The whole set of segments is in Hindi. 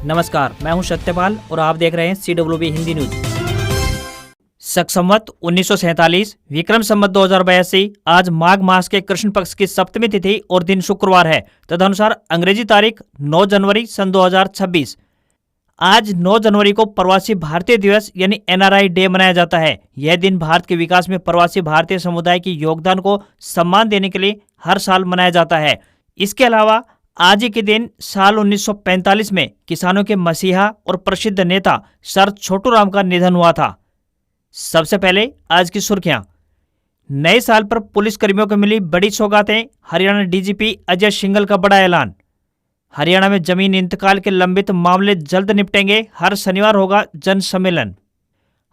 नमस्कार, मैं हूं सत्यपाल और आप देख रहे हैं CWB हिंदी न्यूज। शक संवत 1947 विक्रम संवत 2082 आज माघ मास के कृष्ण पक्ष की सप्तमी तिथि और दिन शुक्रवार है। तदनुसार अंग्रेजी तारीख 9 जनवरी सन 2026। आज 9 जनवरी को प्रवासी भारतीय दिवस यानी NRI डे मनाया जाता है। यह दिन भारत के विकास में प्रवासी भारतीय समुदाय के योगदान को सम्मान देने के लिए हर साल मनाया जाता है। इसके अलावा आज ही के दिन साल 1945 में किसानों के मसीहा और प्रसिद्ध नेता सर छोटू राम का निधन हुआ था। सबसे पहले आज की सुर्खियां। नए साल पर पुलिस कर्मियों को मिली बड़ी सौगातें। हरियाणा DGP अजय सिंघल का बड़ा ऐलान। हरियाणा में जमीन इंतकाल के लंबित मामले जल्द निपटेंगे। हर शनिवार होगा जन सम्मेलन।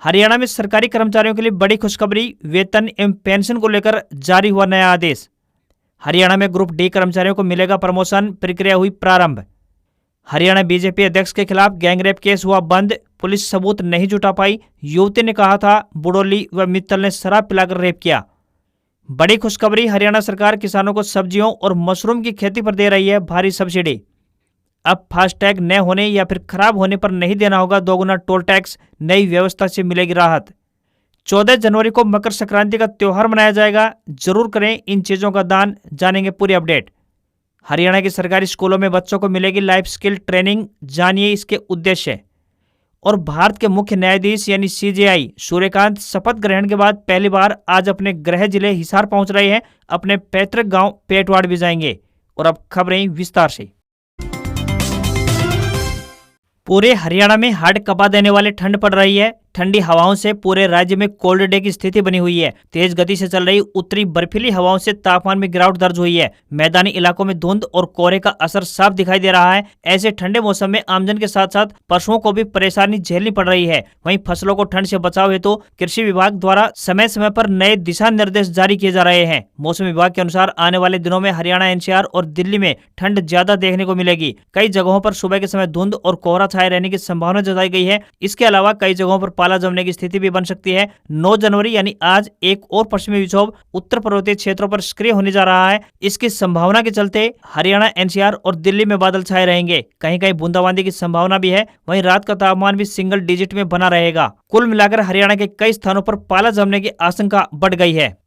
हरियाणा में सरकारी कर्मचारियों के लिए बड़ी खुशखबरी। वेतन एवं पेंशन को लेकर जारी हुआ नया आदेश। हरियाणा में ग्रुप D कर्मचारियों को मिलेगा प्रमोशन। प्रक्रिया हुई प्रारंभ। हरियाणा BJP अध्यक्ष के खिलाफ गैंगरेप केस हुआ बंद। पुलिस सबूत नहीं जुटा पाई। युवती ने कहा था बुडोली व मित्तल ने शराब पिलाकर रेप किया। बड़ी खुशखबरी। हरियाणा सरकार किसानों को सब्जियों और मशरूम की खेती पर दे रही है भारी सब्सिडी। अब फास्टैग न होने या फिर खराब होने पर नहीं देना होगा दोगुना टोल टैक्स। नई व्यवस्था से मिलेगी राहत। 14 जनवरी को मकर संक्रांति का त्योहार मनाया जाएगा। जरूर करें इन चीजों का दान। जानेंगे पूरी अपडेट। हरियाणा के सरकारी स्कूलों में बच्चों को मिलेगी लाइफ स्किल ट्रेनिंग। जानिए इसके उद्देश्य। और भारत के मुख्य न्यायाधीश यानी CJI सूर्यकांत शपथ ग्रहण के बाद पहली बार आज अपने गृह जिले हिसार पहुंच रहे हैं। अपने पैतृक गांव पेटवाड़ भी जाएंगे। और अब खबरें विस्तार से। पूरे हरियाणा में हाड़ कपा देने वाली ठंड पड़ रही है। ठंडी हवाओं से पूरे राज्य में कोल्ड डे की स्थिति बनी हुई है। तेज गति से चल रही उत्तरी बर्फीली हवाओं से तापमान में गिरावट दर्ज हुई है। मैदानी इलाकों में धुंध और कोहरे का असर साफ दिखाई दे रहा है। ऐसे ठंडे मौसम में आमजन के साथ साथ पशुओं को भी परेशानी झेलनी पड़ रही है। वहीं फसलों को ठंड से बचाव हेतु कृषि विभाग द्वारा समय समय पर नए दिशा निर्देश जारी किए जा रहे हैं। मौसम विभाग के अनुसार आने वाले दिनों में हरियाणा NCR और दिल्ली में ठंड ज्यादा देखने को मिलेगी। कई जगहों पर सुबह के समय धुंध और कोहरा छाए रहने की संभावना जताई गई है। इसके अलावा कई जगहों पर पाला जमने की स्थिति भी बन सकती है। 9 जनवरी यानी आज एक और पश्चिमी विक्षोभ उत्तर पर्वतीय क्षेत्रों पर सक्रिय होने जा रहा है। इसकी संभावना के चलते हरियाणा NCR और दिल्ली में बादल छाए रहेंगे। कहीं कहीं बूंदाबांदी की संभावना भी है। वहीं रात का तापमान भी सिंगल डिजिट में बना रहेगा। कुल मिलाकर हरियाणा के कई स्थानों पर पाला जमने की आशंका बढ़ गई है।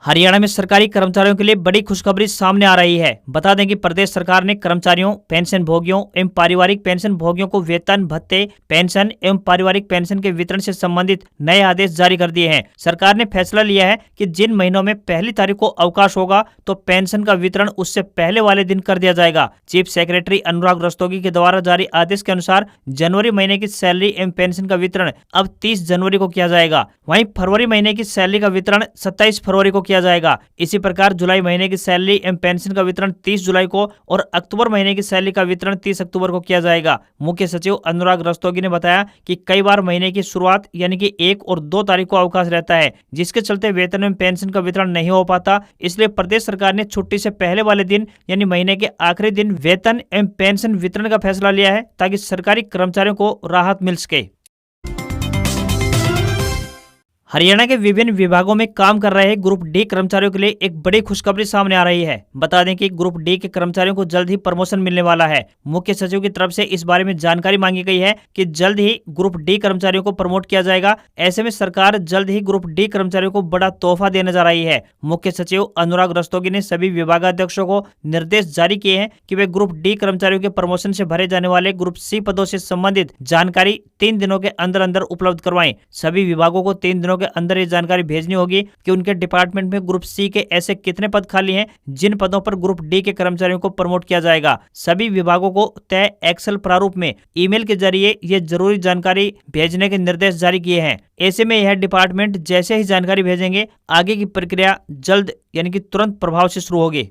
हरियाणा में सरकारी कर्मचारियों के लिए बड़ी खुशखबरी सामने आ रही है। बता दें कि प्रदेश सरकार ने कर्मचारियों, पेंशन भोगियों एवं पारिवारिक पेंशन भोगियों को वेतन, भत्ते, पेंशन एवं पारिवारिक पेंशन के वितरण से संबंधित नए आदेश जारी कर दिए हैं। सरकार ने फैसला लिया है कि जिन महीनों में पहली तारीख को अवकाश होगा तो पेंशन का वितरण उससे पहले वाले दिन कर दिया जाएगा। चीफ सेक्रेटरी अनुराग रस्तोगी के द्वारा जारी आदेश के अनुसार जनवरी महीने की सैलरी एवं पेंशन का वितरण अब 30 जनवरी को किया जाएगा। वहीं फरवरी महीने की सैलरी का वितरण 27 फरवरी को जाएगा। इसी प्रकार जुलाई महीने की सैलरी एवं पेंशन का वितरण 30 जुलाई को और अक्टूबर महीने की सैलरी का वितरण 30 अक्टूबर को किया जाएगा। मुख्य सचिव अनुराग रस्तोगी ने बताया कि कई बार महीने की शुरुआत यानी कि 1 और 2 तारीख को अवकाश रहता है, जिसके चलते वेतन एवं पेंशन का वितरण नहीं हो पाता। इसलिए प्रदेश सरकार ने छुट्टी से पहले वाले दिन यानी महीने के आखिरी दिन वेतन एवं पेंशन वितरण का फैसला लिया है ताकि सरकारी कर्मचारियों को राहत मिल सके। हरियाणा के विभिन्न विभागों में काम कर रहे ग्रुप D कर्मचारियों के लिए एक बड़ी खुशखबरी सामने आ रही है। बता दें कि ग्रुप D के कर्मचारियों को जल्द ही प्रमोशन मिलने वाला है। मुख्य सचिव की तरफ से इस बारे में जानकारी मांगी गई है कि जल्द ही ग्रुप D कर्मचारियों को प्रमोट किया जाएगा। ऐसे में सरकार जल्द ही ग्रुप D कर्मचारियों को बड़ा तोहफा देने जा रही है। मुख्य सचिव अनुराग रस्तोगी ने सभी विभागाध्यक्षों को निर्देश जारी किए हैं कि वे ग्रुप D कर्मचारियों के प्रमोशन से भरे जाने वाले ग्रुप C पदों से संबंधित जानकारी 3 दिनों के अंदर अंदर उपलब्ध करवाएं। सभी विभागों को 3 दिनों के अंदर ये जानकारी भेजनी होगी कि उनके डिपार्टमेंट में ग्रुप C के ऐसे कितने पद खाली हैं जिन पदों पर ग्रुप D के कर्मचारियों को प्रमोट किया जाएगा। सभी विभागों को तय एक्सेल प्रारूप में ईमेल के जरिए ये जरूरी जानकारी भेजने के निर्देश जारी किए हैं। ऐसे में यह डिपार्टमेंट जैसे ही जानकारी भेजेंगे आगे की प्रक्रिया जल्द यानी कि तुरंत प्रभाव से शुरू होगी।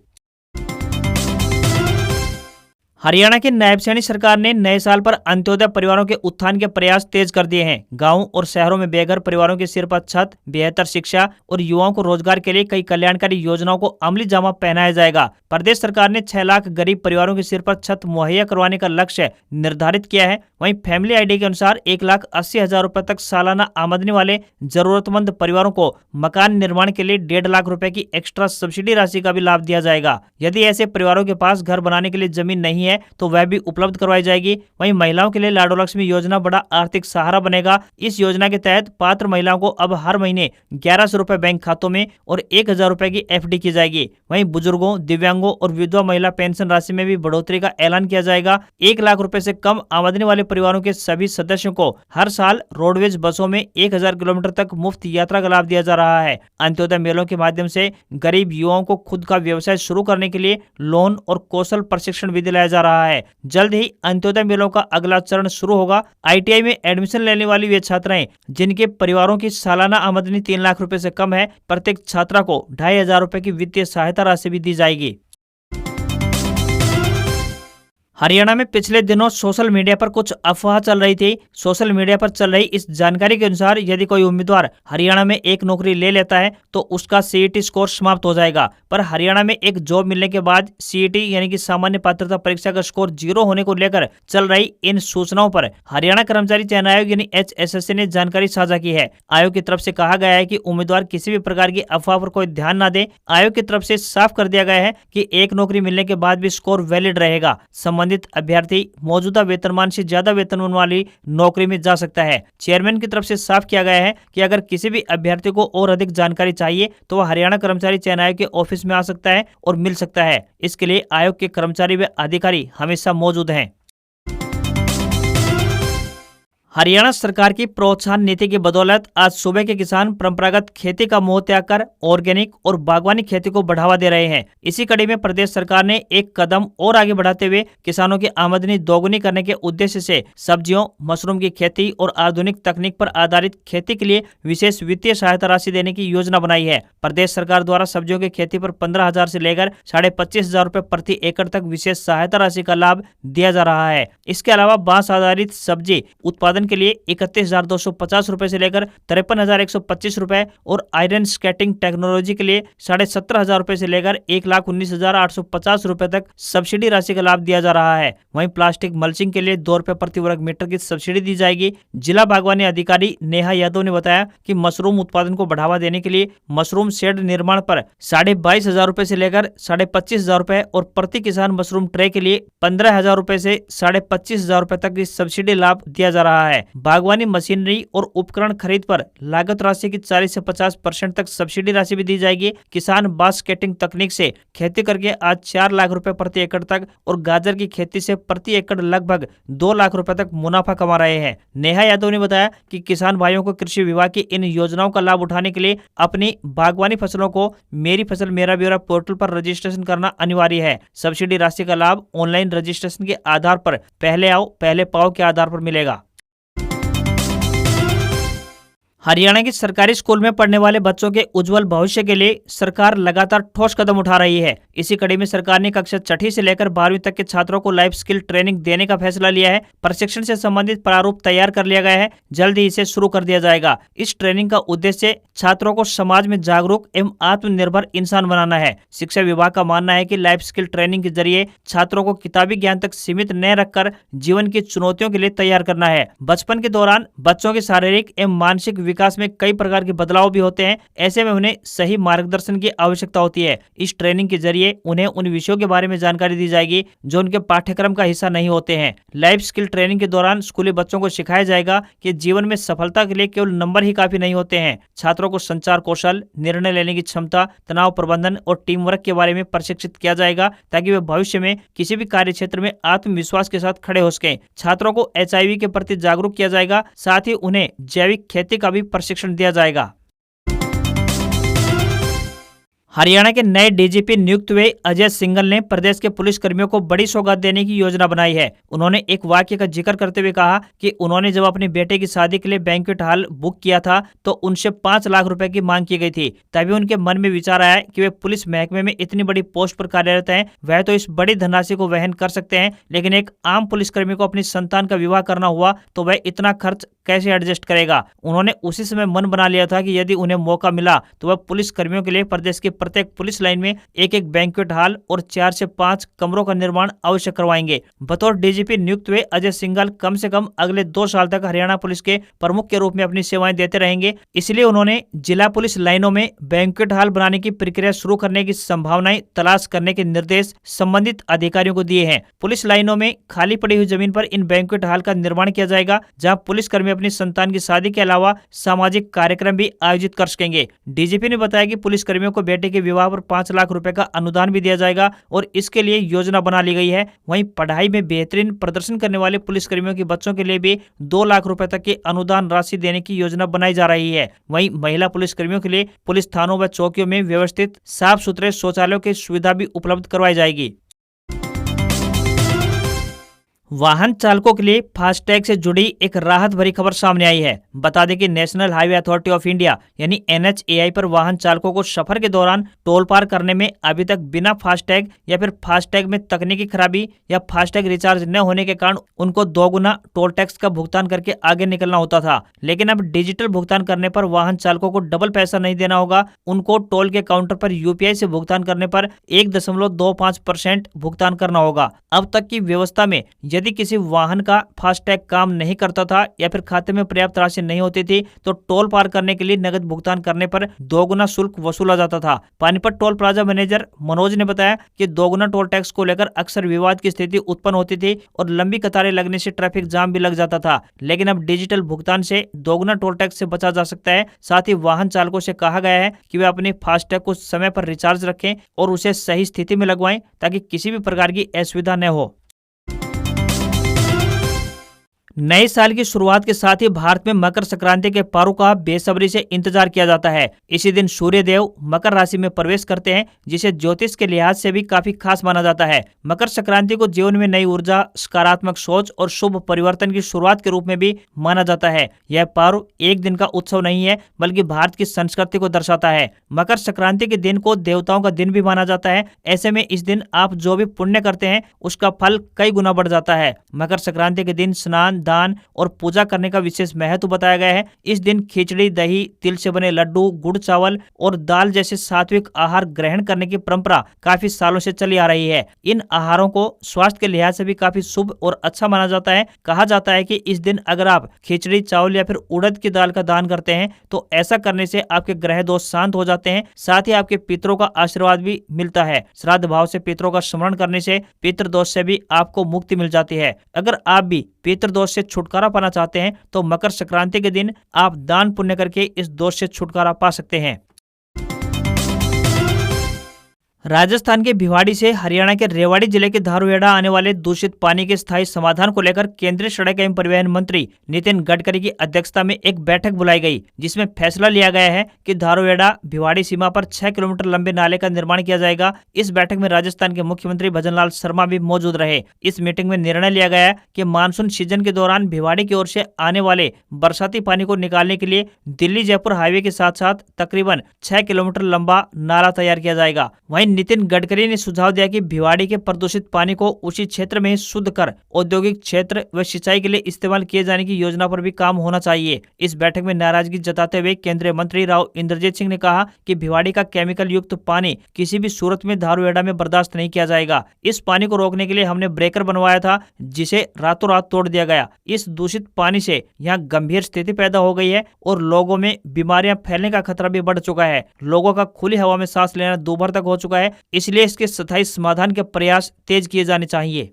हरियाणा की नायब सैनी सरकार ने नए साल पर अंत्योदय परिवारों के उत्थान के प्रयास तेज कर दिए हैं। गांव और शहरों में बेघर परिवारों के सिर पर छत, बेहतर शिक्षा और युवाओं को रोजगार के लिए कई कल्याणकारी योजनाओं को अमली जामा पहनाया जाएगा। प्रदेश सरकार ने 6 लाख गरीब परिवारों के सिर पर छत मुहैया करवाने का लक्ष्य निर्धारित किया है। वहीं फैमिली आईडी के अनुसार 1,80,000 रुपए तक सालाना आमदनी वाले जरूरतमंद परिवारों को मकान निर्माण के लिए 1.5 लाख रुपए की एक्स्ट्रा सब्सिडी राशि का भी लाभ दिया जाएगा। यदि ऐसे परिवारों के पास घर बनाने के लिए जमीन नहीं है है तो वह भी उपलब्ध करवाई जाएगी। वहीं महिलाओं के लिए लाडो लक्ष्मी योजना बड़ा आर्थिक सहारा बनेगा। इस योजना के तहत पात्र महिलाओं को अब हर महीने 1100 रुपए बैंक खातों में और 1000 रुपए की FD की जाएगी। वहीं बुजुर्गों, दिव्यांगों और विधवा महिला पेंशन राशि में भी बढ़ोतरी का ऐलान किया जाएगा। 1 लाख रुपए से कम आमदनी वाले परिवारों के सभी सदस्यों को हर साल रोडवेज बसों में 1000 किलोमीटर तक मुफ्त यात्रा का लाभ दिया जा रहा है। अंत्योदय मेलों के माध्यम से गरीब युवाओं को खुद का व्यवसाय शुरू करने के लिए लोन और कौशल प्रशिक्षण भी दिलाया जा रहा है। जल्द ही अंत्योदय मेलों का अगला चरण शुरू होगा। ITI में एडमिशन लेने वाली वे छात्राएं जिनके परिवारों की सालाना आमदनी 3 लाख रुपए से कम है, प्रत्येक छात्रा को 2500 रुपए की वित्तीय सहायता राशि भी दी जाएगी। हरियाणा में पिछले दिनों सोशल मीडिया पर कुछ अफवाह चल रही थी। सोशल मीडिया पर चल रही इस जानकारी के अनुसार यदि कोई उम्मीदवार हरियाणा में एक नौकरी ले लेता है तो उसका CET स्कोर समाप्त हो जाएगा। पर हरियाणा में एक जॉब मिलने के बाद CET यानी कि सामान्य पात्रता परीक्षा का स्कोर 0 होने को लेकर चल रही इन सूचनाओं पर हरियाणा कर्मचारी चयन आयोग यानी HSSC ने जानकारी साझा की है। आयोग की तरफ से कहा गया है कि उम्मीदवार किसी भी प्रकार की अफवाह पर कोई ध्यान न दे। आयोग की तरफ से साफ कर दिया गया है कि एक नौकरी मिलने के बाद भी स्कोर वैलिड रहेगा। संबंधित अभ्यर्थी मौजूदा वेतनमान से ज्यादा वेतनमान वाली नौकरी में जा सकता है। चेयरमैन की तरफ से साफ किया गया है कि अगर किसी भी अभ्यर्थी को और अधिक जानकारी चाहिए तो वह हरियाणा कर्मचारी चयन आयोग के ऑफिस में आ सकता है और मिल सकता है। इसके लिए आयोग के कर्मचारी व अधिकारी हमेशा मौजूद हैं। हरियाणा सरकार की प्रोत्साहन नीति की बदौलत आज सूबे के किसान परंपरागत खेती का मोह त्याग कर ऑर्गेनिक और बागवानी खेती को बढ़ावा दे रहे हैं। इसी कड़ी में प्रदेश सरकार ने एक कदम और आगे बढ़ाते हुए किसानों की आमदनी दोगुनी करने के उद्देश्य से सब्जियों, मशरूम की खेती और आधुनिक तकनीक पर आधारित खेती के लिए विशेष वित्तीय सहायता राशि देने की योजना बनाई है। प्रदेश सरकार द्वारा सब्जियों की खेती पर 15,000 से लेकर 25,500 रुपए प्रति एकड़ तक विशेष सहायता राशि का लाभ दिया जा रहा है। इसके अलावा बांस आधारित सब्जी उत्पादन के लिए 31,250 रुपए से लेकर 53,125 रुपए और आयरन स्केटिंग टेक्नोलॉजी के लिए 17,500 रुपए से लेकर 1,19,850 रुपए तक सब्सिडी राशि का लाभ दिया जा रहा है। वहीं प्लास्टिक मल्चिंग के लिए 2 रुपए प्रति वर्ग मीटर की सब्सिडी दी जाएगी। जिला बागवानी अधिकारी नेहा यादव ने बताया कि मशरूम उत्पादन को बढ़ावा देने के लिए मशरूम शेड निर्माण पर 22,500 रुपए से लेकर 25,500 रुपए और प्रति किसान मशरूम ट्रे के लिए 15,000 रुपए से 25,500 रुपए तक की सब्सिडी लाभ दिया जा रहा है। बागवानी मशीनरी और उपकरण खरीद पर लागत राशि की 40 से 50% तक सब्सिडी राशि भी दी जाएगी। किसान बास्केटिंग तकनीक से खेती करके आज 4 लाख रुपए प्रति एकड़ तक और गाजर की खेती से प्रति एकड़ लगभग 2 लाख रुपए तक मुनाफा कमा रहे हैं। नेहा यादव ने बताया कि किसान भाइयों को कृषि विभाग की इन योजनाओं का लाभ उठाने के लिए अपनी बागवानी फसलों को मेरी फसल मेरा ब्यौरा पोर्टल पर रजिस्ट्रेशन करना अनिवार्य है। सब्सिडी राशि का लाभ ऑनलाइन रजिस्ट्रेशन के आधार पर पहले आओ पहले पाओ के आधार पर मिलेगा। हरियाणा के सरकारी स्कूल में पढ़ने वाले बच्चों के उज्जवल भविष्य के लिए सरकार लगातार ठोस कदम उठा रही है। इसी कड़ी में सरकार ने कक्षा 6ठी से लेकर 12वीं तक के छात्रों को लाइफ स्किल ट्रेनिंग देने का फैसला लिया है। प्रशिक्षण से संबंधित प्रारूप तैयार कर लिया गया है। जल्द ही इसे शुरू कर दिया जाएगा। इस ट्रेनिंग का उद्देश्य छात्रों को समाज में जागरूक एवं आत्मनिर्भर इंसान बनाना है। शिक्षा विभाग का मानना है कि लाइफ स्किल ट्रेनिंग के जरिए छात्रों को किताबी ज्ञान तक सीमित न रखकर जीवन की चुनौतियों के लिए तैयार करना है। बचपन के दौरान बच्चों के शारीरिक एवं मानसिक विकास में कई प्रकार के बदलाव भी होते हैं। ऐसे में उन्हें सही मार्गदर्शन की आवश्यकता होती है। इस ट्रेनिंग के जरिए उन्हें उन विषयों के बारे में जानकारी दी जाएगी जो उनके पाठ्यक्रम का हिस्सा नहीं होते हैं। लाइफ स्किल ट्रेनिंग के दौरान स्कूली बच्चों को सिखाया जाएगा कि जीवन में सफलता के लिए केवल नंबर ही काफी नहीं होते हैं। छात्रों को संचार कौशल, निर्णय लेने की क्षमता, तनाव प्रबंधन और टीम वर्क के बारे में प्रशिक्षित किया जाएगा ताकि वे भविष्य में किसी भी कार्य क्षेत्र में आत्मविश्वास के साथ खड़े हो सकें। छात्रों को HIV के प्रति जागरूक किया जाएगा। साथ ही उन्हें जैविक खेती का भी प्रशिक्षण दिया जाएगा। हरियाणा के नए DGP नियुक्त हुए अजय सिंघल ने प्रदेश के पुलिस कर्मियों को बड़ी सौगात देने की योजना बनाई है। उन्होंने एक वाक्य का जिक्र करते हुए कहा कि उन्होंने जब अपने बेटे की शादी के लिए बैंक्वेट हॉल बुक किया था तो उनसे 5 लाख रुपए की मांग की गई थी। तभी उनके मन में विचार आया कि वे पुलिस महकमे में इतनी बड़ी पोस्ट पर कार्यरत हैं, वह तो इस बड़ी धनराशि को वहन कर सकते हैं, लेकिन एक आम पुलिसकर्मी को अपनी संतान का विवाह करना हुआ तो वह इतना खर्च कैसे एडजस्ट करेगा। उन्होंने उसी समय मन बना लिया था कि यदि उन्हें मौका मिला तो वह पुलिस कर्मियों के लिए प्रदेश के प्रत्येक पुलिस लाइन में एक एक बैंक्वेट हॉल और 4 से 5 कमरों का निर्माण अवश्य करवाएंगे। बतौर डीजीपी नियुक्त हुए अजय सिंघल कम से कम अगले 2 साल तक हरियाणा पुलिस के प्रमुख के रूप में अपनी सेवाएं देते रहेंगे। इसलिए उन्होंने जिला पुलिस लाइनों में बैंक्वेट हॉल बनाने की प्रक्रिया शुरू करने की संभावनाएं तलाश करने के निर्देश संबंधित अधिकारियों को दिए हैं। पुलिस लाइनों में खाली पड़ी हुई जमीन पर इन बैंक्वेट हॉल का निर्माण किया जाएगा, जहां पुलिसकर्मी अपनी संतान की शादी के अलावा सामाजिक कार्यक्रम भी आयोजित कर सकेंगे। डीजीपी ने बताया कि पुलिसकर्मियों को बेटे के विवाह पर 5 लाख रुपए का अनुदान भी दिया जाएगा और इसके लिए योजना बना ली गई है। वहीं पढ़ाई में बेहतरीन प्रदर्शन करने वाले पुलिसकर्मियों के बच्चों के लिए भी 2 लाख रुपए तक की अनुदान राशि देने की योजना बनाई जा रही है। वहीं महिला पुलिसकर्मियों के लिए पुलिस थानों व चौकियों में व्यवस्थित साफ सुथरे शौचालयों की सुविधा भी उपलब्ध करवाई जाएगी। वाहन चालकों के लिए फास्टैग से जुड़ी एक राहत भरी खबर सामने आई है। बता दें कि national highway authority of India यानी NHAI पर वाहन चालकों को सफर के दौरान टोल पार करने में अभी तक बिना फास्टैग या फिर फास्टैग में तकनीकी खराबी या फास्टैग रिचार्ज न होने के कारण उनको 2 गुना टोल टैक्स का भुगतान करके आगे निकलना होता था। लेकिन अब डिजिटल भुगतान करने पर वाहन चालकों को डबल पैसा नहीं देना होगा। उनको टोल के काउंटर पर UPI से भुगतान करने पर 1.25% भुगतान करना होगा। अब तक की व्यवस्था में यदि किसी वाहन का फास्टैग काम नहीं करता था या फिर खाते में पर्याप्त राशि नहीं होती थी तो टोल पार करने के लिए नगद भुगतान करने पर 2 गुना शुल्क वसूला जाता था। Panipat toll plaza manager Manoj ने बताया कि 2 गुना टोल टैक्स को लेकर अक्सर विवाद की स्थिति उत्पन्न होती थी और लंबी कतारें लगने से ट्रैफिक जाम भी लग जाता था। लेकिन अब डिजिटल भुगतान से 2 गुना टोल टैक्स से बचा जा सकता है। साथ ही वाहन चालकों से कहा गया है कि वे अपने फास्टैग को समय पर रिचार्ज रखें और उसे सही स्थिति में लगवाएं ताकि किसी भी प्रकार की असुविधा न हो। नए साल की शुरुआत के साथ ही भारत में मकर संक्रांति के पर्व का बेसब्री से इंतजार किया जाता है। इसी दिन सूर्य देव मकर राशि में प्रवेश करते हैं, जिसे ज्योतिष के लिहाज से भी काफी खास माना जाता है। मकर संक्रांति को जीवन में नई ऊर्जा, सकारात्मक सोच और शुभ परिवर्तन की शुरुआत के रूप में भी माना जाता है। यह पर्व एक दिन का उत्सव नहीं है, बल्कि भारत की संस्कृति को दर्शाता है। मकर संक्रांति के दिन को देवताओं का दिन भी माना जाता है। ऐसे में इस दिन आप जो भी पुण्य करते हैं उसका फल कई गुना बढ़ जाता है। मकर संक्रांति के दिन स्नान, दान और पूजा करने का विशेष महत्व बताया गया है। इस दिन खिचड़ी, दही, तिल से बने लड्डू, गुड़ चावल और दाल जैसे सात्विक आहार ग्रहण करने की परंपरा काफी सालों से चली आ रही है। इन आहारों को स्वास्थ्य के लिहाज से भी काफी शुभ और अच्छा माना जाता है। कहा जाता है कि इस दिन अगर आप खिचड़ी, चावल या फिर उड़द की दाल का दान करते हैं तो ऐसा करने से आपके ग्रह दोष शांत हो जाते हैं। साथ ही आपके पितरों का आशीर्वाद भी मिलता है। श्राद्ध भाव से पितरों का स्मरण करने से पितृ दोष से भी आपको मुक्ति मिल जाती है। अगर आप भी पितृ दोष से छुटकारा पाना चाहते हैं तो मकर संक्रांति के दिन आप दान पुण्य करके इस दोष से छुटकारा पा सकते हैं। राजस्थान के भिवाड़ी से हरियाणा के रेवाड़ी जिले के धारूहेड़ा आने वाले दूषित पानी के स्थायी समाधान को लेकर केंद्रीय सड़क एवं परिवहन मंत्री नितिन गडकरी की अध्यक्षता में एक बैठक बुलाई गई, जिसमें फैसला लिया गया है कि धारूहेड़ा भिवाड़ी सीमा पर 6 किलोमीटर लंबे नाले का निर्माण किया जाएगा। इस बैठक में राजस्थान के मुख्यमंत्री भजनलाल शर्मा भी मौजूद रहे। इस मीटिंग में निर्णय लिया गया कि मानसून सीजन के दौरान भिवाड़ी की ओर से आने वाले बरसाती पानी को निकालने के लिए दिल्ली जयपुर हाईवे के साथ साथ तकरीबन 6 किलोमीटर लंबा नाला तैयार किया जाएगा। वहीं नितिन गडकरी ने सुझाव दिया कि भिवाड़ी के प्रदूषित पानी को उसी क्षेत्र में शुद्ध कर औद्योगिक क्षेत्र व सिंचाई के लिए इस्तेमाल किए जाने की योजना पर भी काम होना चाहिए। इस बैठक में नाराजगी जताते हुए केंद्रीय मंत्री राव इंद्रजीत सिंह ने कहा कि भिवाड़ी का केमिकल युक्त पानी किसी भी सूरत में धारूहेड़ा में बर्दाश्त नहीं किया जाएगा। इस पानी को रोकने के लिए हमने ब्रेकर बनवाया था, जिसे रातों रात तोड़ दिया गया। इस दूषित पानी से यहाँ गंभीर स्थिति पैदा हो गई है और लोगों में बीमारियां फैलने का खतरा भी बढ़ चुका है। लोगों का खुली हवा में सांस लेना दूभर तक हो चुका है। इसलिए इसके स्थायी समाधान के प्रयास तेज किए जाने चाहिए।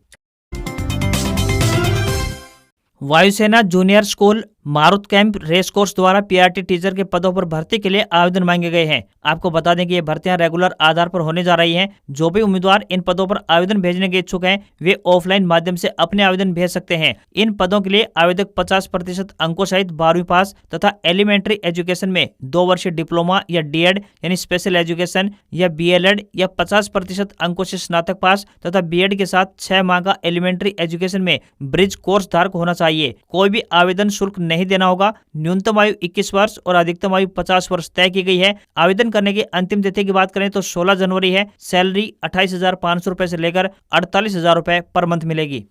वायुसेना junior school Marut camp race course द्वारा PRT टीचर के पदों पर भर्ती के लिए आवेदन मांगे गए हैं। आपको बता दें कि ये भर्तियां रेगुलर आधार पर होने जा रही हैं। जो भी उम्मीदवार इन पदों पर आवेदन भेजने के इच्छुक हैं वे ऑफलाइन माध्यम से अपने आवेदन भेज सकते हैं। इन पदों के लिए आवेदक 50% अंकों सहित 12वीं पास तथा एलिमेंट्री एजुकेशन में 2 वर्षीय डिप्लोमा या DED यानी स्पेशल एजुकेशन या BLED या 50% अंकों से स्नातक पास तथा BEd के साथ 6 माह का एलिमेंट्री एजुकेशन में ब्रिज कोर्स धारक होना चाहिए। कोई भी आवेदन शुल्क नहीं देना होगा। न्यूनतम आयु 21 वर्ष और अधिकतम आयु 50 वर्ष तय की गई है। आवेदन करने की अंतिम तिथि की बात करें तो 16 जनवरी है। सैलरी 28,500 रुपए से लेकर 48,000 रुपए पर मंथ मिलेगी।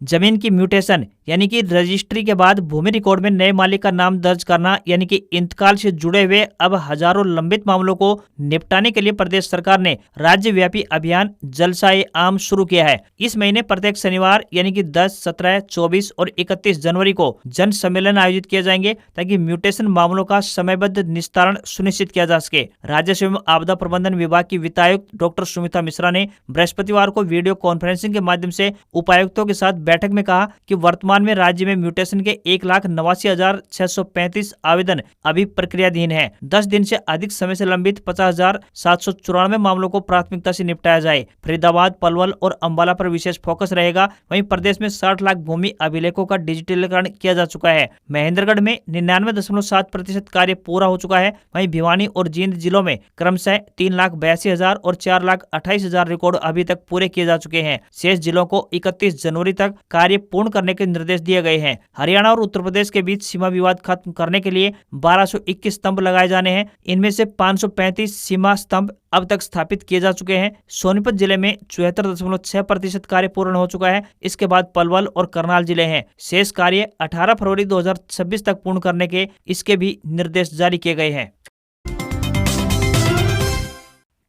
जमीन की म्यूटेशन यानी कि रजिस्ट्री के बाद भूमि रिकॉर्ड में नए मालिक का नाम दर्ज करना यानी कि इंतकाल से जुड़े हुए अब हजारों लंबित मामलों को निपटाने के लिए प्रदेश सरकार ने राज्यव्यापी अभियान जलसाए आम शुरू किया है। इस महीने प्रत्येक शनिवार यानी कि 10, 17, 24 और 31 जनवरी को जन सम्मेलन आयोजित किए जाएंगे ताकि म्यूटेशन मामलों का समयबद्ध निस्तारण सुनिश्चित किया जा सके। राजस्व एवं आपदा प्रबंधन विभाग की वित्तायुक्त डॉक्टर सुमिता मिश्रा ने बृहस्पतिवार को वीडियो कॉन्फ्रेंसिंग के माध्यम से उपायुक्तों के साथ बैठक में कहा कि वर्तमान में राज्य में म्यूटेशन के 1,89,635 आवेदन अभी प्रक्रियाधीन है। 10 दिन से अधिक समय से लंबित 50,794 मामलों को प्राथमिकता से निपटाया जाए। फरीदाबाद, पलवल और अंबाला पर विशेष फोकस रहेगा। वहीं प्रदेश में 60 लाख भूमि अभिलेखों का डिजिटलीकरण किया जा चुका है। महेंद्रगढ़ में 99.7% कार्य पूरा हो चुका है। वहीं भिवानी और जींद जिलों में क्रमशः 3,82,000 और 4,28,000 रिकॉर्ड अभी तक पूरे किए जा चुके हैं। शेष जिलों को 31 जनवरी तक कार्य पूर्ण करने के निर्देश दिए गए हैं। हरियाणा और उत्तर प्रदेश के बीच सीमा विवाद खत्म करने के लिए 1221 स्तंभ लगाए जाने हैं। इनमें से 535 सीमा स्तंभ अब तक स्थापित किए जा चुके हैं। सोनीपत जिले में 74.6% कार्य पूर्ण हो चुका है। इसके बाद पलवल और करनाल जिले हैं। शेष कार्य 18 फरवरी 2026 तक पूर्ण करने के इसके भी निर्देश जारी किए गए हैं।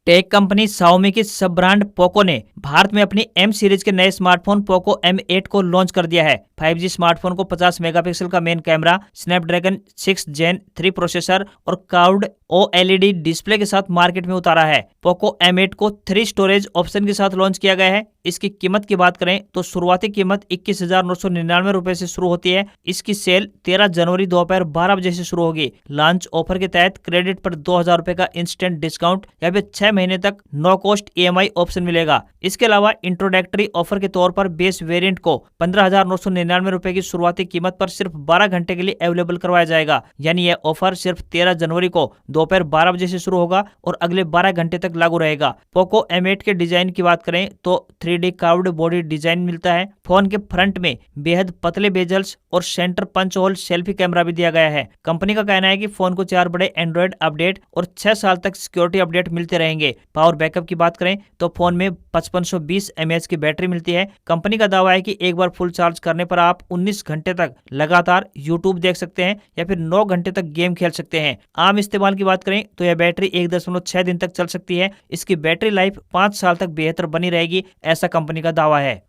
टेक कंपनी Xiaomi की सब ब्रांड पोको ने भारत में अपनी M सीरीज के नए स्मार्टफोन पोको M8 को लॉन्च कर दिया है। 5G स्मार्टफोन को 50 मेगापिक्सल का main camera, Snapdragon 6 Gen 3 processor और कर्व्ड OLED डिस्प्ले के साथ मार्केट में उतारा है। पोको M8 को 3 स्टोरेज ऑप्शन के साथ लॉन्च किया गया है। इसकी कीमत की बात करें तो शुरुआती कीमत 21,999 रुपए से शुरू होती है। इसकी सेल 13 जनवरी दोपहर 12 बजे से शुरू होगी। लॉन्च ऑफर के तहत क्रेडिट पर 2,000 रुपए का इंस्टेंट डिस्काउंट या फिर 6 महीने तक नो कॉस्ट EMI ऑप्शन मिलेगा। इसके अलावा इंट्रोडक्टरी ऑफर के तौर पर बेस वेरिएंट को 15,999 रुपए की शुरुआती कीमत पर सिर्फ 12 घंटे के लिए अवेलेबल करवाया जाएगा। यानी यह ऑफर सिर्फ 13 जनवरी को दोपहर 12 बजे से शुरू होगा और अगले 12 घंटे तक लागू रहेगा। पोको M8 के डिजाइन की बात करें तो 3D कर्व्ड बॉडी डिजाइन मिलता है। फोन के फ्रंट में बेहद पतले बेजल्स और centre punch hole selfie camera भी दिया गया है। कंपनी का कहना है कि फोन को 4 बड़े एंड्रॉइड अपडेट और 6 साल तक सिक्योरिटी अपडेट मिलते रहेंगे। पावर बैकअप की बात करें तो फोन में 5520 mAh की बैटरी मिलती है। कंपनी का दावा है कि एक बार फुल चार्ज करने पर आप 19 घंटे तक लगातार YouTube देख सकते हैं या फिर 9 घंटे तक गेम खेल सकते हैं। आम इस्तेमाल की बात करें तो यह बैटरी 1.6 दिन तक चल सकती है। इसकी बैटरी लाइफ 5 साल तक बेहतर बनी रहेगी, ऐसा कंपनी का दावा है।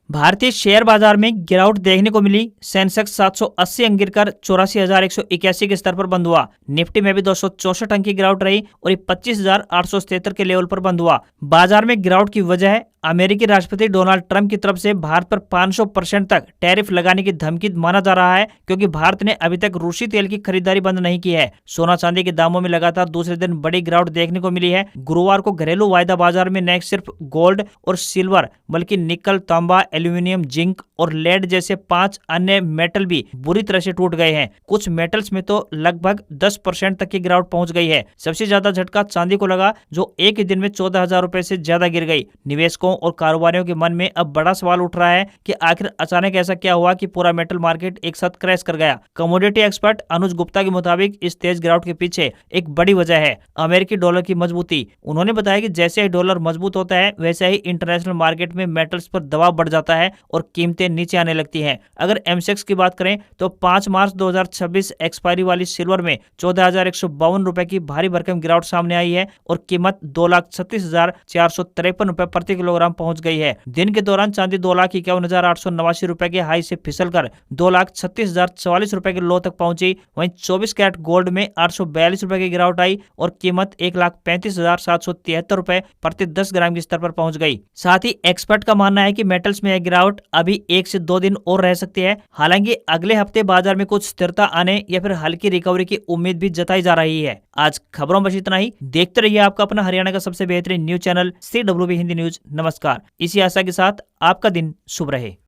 भारतीय शेयर बाजार में गिरावट देखने को मिली। सेंसेक्स 780 अंक गिरकर 84,181 के स्तर पर बंद हुआ। निफ्टी में भी 264 अंक की गिरावट रही और 25,877 के लेवल पर बंद हुआ। बाजार में गिरावट की वजह है अमेरिकी राष्ट्रपति डोनाल्ड ट्रंप की तरफ से भारत पर 500% तक टैरिफ लगाने की धमकी माना जा रहा है, क्योंकि भारत ने अभी तक रूसी तेल की खरीदारी बंद नहीं की है। सोना चांदी के दामों में लगातार दूसरे दिन बड़ी गिरावट देखने को मिली है। गुरुवार को घरेलू वायदा बाजार में न सिर्फ गोल्ड और सिल्वर बल्कि निकल, तांबा, एल्यूमिनियम, जिंक और लेड जैसे 5 अन्य मेटल भी बुरी तरह से टूट गए हैं। कुछ मेटल्स में तो लगभग 10% तक की गिरावट पहुंच गई है। सबसे ज्यादा झटका चांदी को लगा, जो एक ही दिन में 14,000 रुपए से ज्यादा गिर गई। निवेशकों और कारोबारियों के मन में अब बड़ा सवाल उठ रहा है कि आखिर अचानक ऐसा क्या हुआ कि पूरा मेटल मार्केट एक साथ क्रैश कर गया। कमोडिटी एक्सपर्ट अनुज गुप्ता के मुताबिक इस तेज गिरावट के पीछे एक बड़ी वजह है अमेरिकी डॉलर की मजबूती। उन्होंने बताया कि जैसे ही डॉलर मजबूत होता है वैसे ही इंटरनेशनल मार्केट में मेटल्स पर दबाव बढ़ जाता है और कीमतें नीचे आने लगती हैं। अगर एमसेक्स की बात करें तो 5 मार्च 2026 एक्सपायरी वाली सिल्वर में 14,152 रुपए की भारी भरकम गिरावट सामने आई है और कीमत 2,36,453 रुपए प्रति किलोग्राम पहुंच गई है। दिन के दौरान चांदी 2,51,889 रुपए के हाई से फिसलकर 2,36,044 रुपए के लो तक पहुंची। वहीं 24 कैरेट गोल्ड में 842 रुपए की गिरावट आई और कीमत 1,35,773 रुपए प्रति 10 ग्राम के स्तर पर पहुंच गई। साथ ही एक्सपर्ट का मानना है कि मेटल्स में यह गिरावट अभी 1 से 2 दिन और रह सकती है। हालांकि अगले हफ्ते बाजार में कुछ स्थिरता आने या फिर हल्की रिकवरी की उम्मीद भी जताई जा रही है। आज खबरों में बस इतना ही। देखते रहिए आपका अपना हरियाणा का सबसे बेहतरीन news channel CWB Hindi news. नमस्कार। इसी आशा के साथ आपका दिन शुभ रहे।